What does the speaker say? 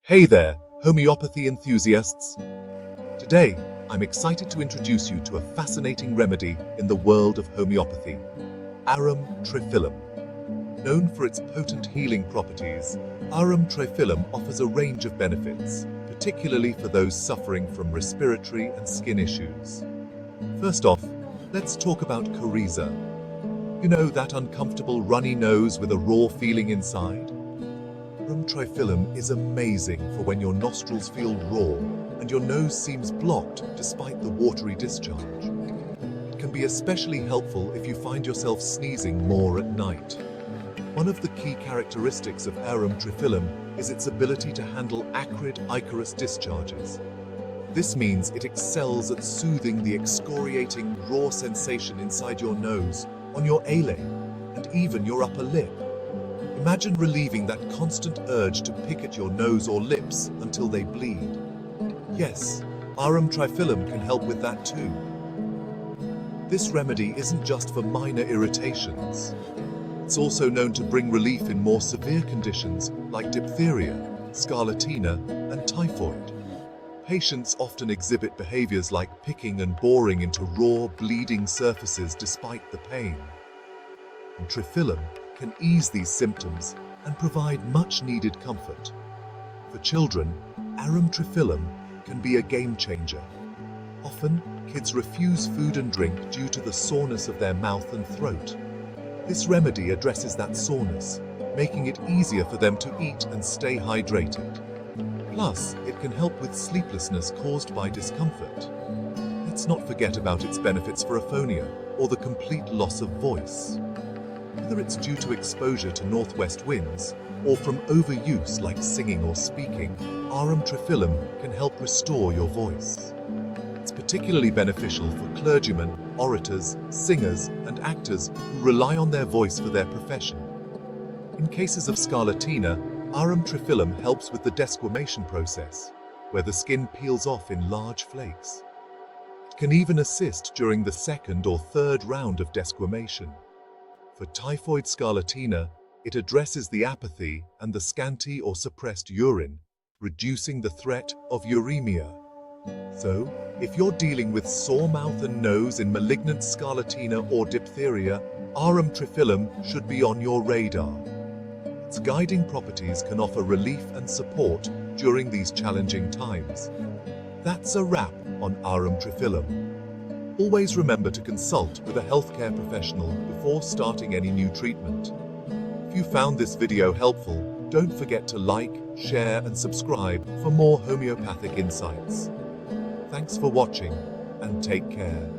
Hey there, homeopathy enthusiasts! Today, I'm excited to introduce you to a fascinating remedy in the world of homeopathy, Arum Triphyllum. Known for its potent healing properties, Arum Triphyllum offers a range of benefits, particularly for those suffering from respiratory and skin issues. First off, let's talk about Coryza. You know, that uncomfortable runny nose with a raw feeling inside? Arum Triphyllum is amazing for when your nostrils feel raw and your nose seems blocked despite the watery discharge. It can be especially helpful if you find yourself sneezing more at night. One of the key characteristics of Arum Triphyllum is its ability to handle acrid ichorous discharges. This means it excels at soothing the excoriating raw sensation inside your nose, on your alae, and even your upper lip. Imagine relieving that constant urge to pick at your nose or lips until they bleed. Yes, Arum Triphyllum can help with that too. This remedy isn't just for minor irritations. It's also known to bring relief in more severe conditions like diphtheria, Scarlatina, and typhoid. Patients often exhibit behaviors like picking and boring into raw, bleeding surfaces despite the pain. And Triphyllum can ease these symptoms and provide much-needed comfort. For children, Arum Triphyllum can be a game-changer. Often, kids refuse food and drink due to the soreness of their mouth and throat. This remedy addresses that soreness, making it easier for them to eat and stay hydrated. Plus, it can help with sleeplessness caused by discomfort. Let's not forget about its benefits for aphonia, or the complete loss of voice. Whether it's due to exposure to northwest winds, or from overuse like singing or speaking, Arum Triphyllum can help restore your voice. It's particularly beneficial for clergymen, orators, singers, and actors who rely on their voice for their profession. In cases of Scarlatina, Arum Triphyllum helps with the desquamation process, where the skin peels off in large flakes. It can even assist during the second or third round of desquamation. For typhoid Scarlatina, it addresses the apathy and the scanty or suppressed urine, reducing the threat of uremia. So, if you're dealing with sore mouth and nose in malignant Scarlatina or diphtheria, Arum Triphyllum should be on your radar. Its guiding properties can offer relief and support during these challenging times. That's a wrap on Arum Triphyllum. Always remember to consult with a healthcare professional before starting any new treatment. If you found this video helpful, don't forget to like, share, and subscribe for more homeopathic insights. Thanks for watching, and take care.